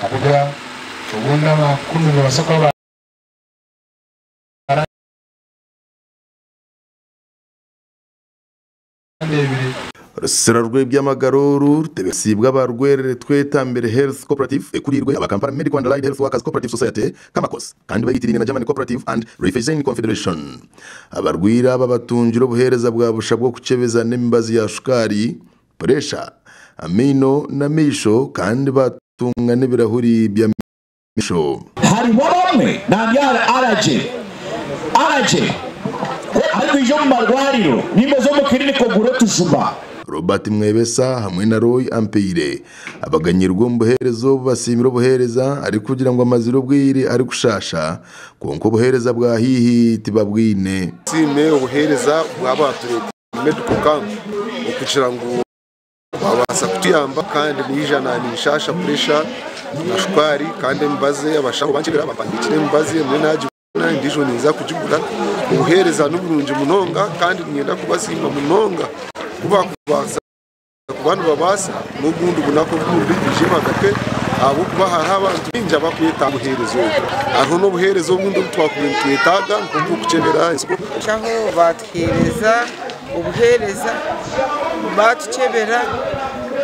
Abuja ubunda makumi basako Rusira rw'ibyamagaruru tebesibwa abarwerere twetambere Health Cooperative ekurirwe abakampara Medical and Allied Health Workers Cooperative Society kamakos kandi bayitirine na German Cooperative and Refusing Confederation abarwira babatungiro buhereza bwa busha bwo kucebeza n'imbazi ya shukari pressure amino na misho kandi batunga n'ibirahuri bya misho hari bamwe nambyara araje ariko ijo mu marwariro nimba zo mu kiriniko guro tusuba Robert Mwebesa hamwe na Roy Ampeire abaganyirwa mu buherezo basimira buhereza ari kugira ngo amaziro bwire ari gushasha konko buhereza bwa hihi tibabwine sime ubuhereza bw'abaturete medical camp ukugira ngo babasa kutiyamba kandi nijana ni shasha pressure na shukari kandi mbaze abashaka bankira bapangikire mbaze mwenaje ndijo niza kujibura ubuhereza n'uburunje munonga kandi ngenda kubasima munonga kuba kubasa kubantu babasa n'ubundi bunako bw'undi bijima gake abo kuba abantu binja bakwita buherezo aho no buherezo bundi twakwitaga nko kucebera shaho bathereza ubuhereza batucebera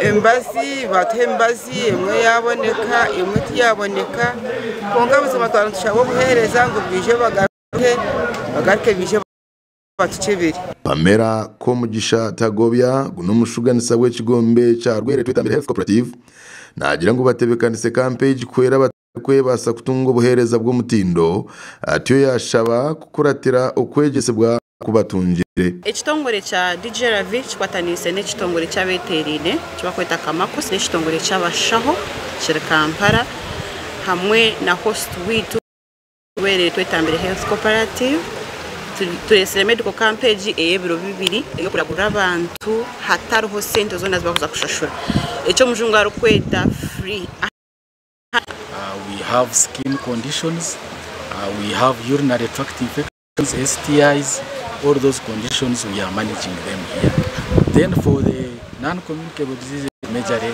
embazi batembazi emwe yaboneka emwe tiyaboneka konga buzima twantu tushabo buhereza ngo bije bagaruke bije batucebere Pamela Komugisha Tagobya guno mushuganisa w'ekigombe cha rwere twetambere Health Cooperative nagira ngo batebekanise campaign kwera batakwe basa kutunga buhereza bwo mutindo atiyo yashaba kukuratira okwegesebwa kubatungire ekitongore cha DGRV kikwatanise n'ekitongore cha beterine kibakweta kamakos n'ekitongore cy'abashaho kiri Kampala hamwe na host witu rwere twetambere Health Cooperative turesere medical campaign eyebiro bibiri yo kuragura abantu hataruho sente zona zibakuza kushashura eco mujungaro kweta free. We have skin conditions, we have urinary tract infections, STIs, all those conditions we are managing them here. Then for the non-communicable diseases, majorly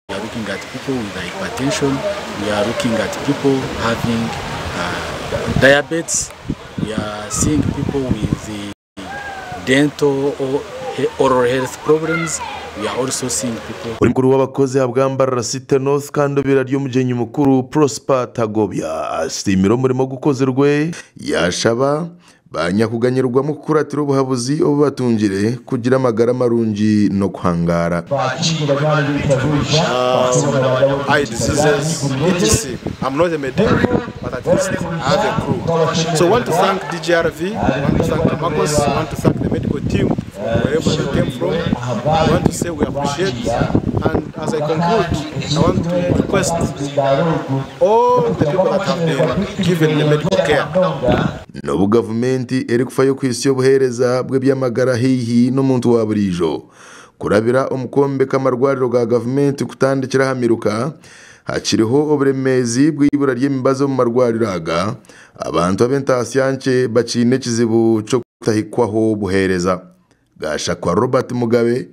we are looking at people with hypertension, we are looking at people having diabetes, we are seeing people with the dental or oral health problems. We are also seeing people. Mukuru w'abakozi abwambara City North kandi biraryo mugenyi mukuru Prosper Tagobya asimiro murimo gukozerwe yashaba banyakuganyirwa mu kuratira ubuhabuzi obubatungire kugira amagara marungi no kuhangara. I diseases etc. I'm not a medic, but at least I have a crew. So I want to thank DGRV, I want to thank the Marcos, I want to thank the medical team wherever they came from. I want to say we appreciate, and as I conclude, I want to request all the people that have been given the medical care. No governmenti eri kufayo kwisi obuhereza bwe byamagara hihi n'omuntu wa burijo kurabira omukombe kamarwariro ga government kutandikira hamiruka hakiriho oburemezi bw'ibura ry'emibazo mu marwariro aga abantu abentasiyanke bacine kizibu cyo kutahikwaho buhereza gasha kwa Robert Mugabe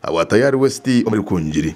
awatayari West omuri Kungiri.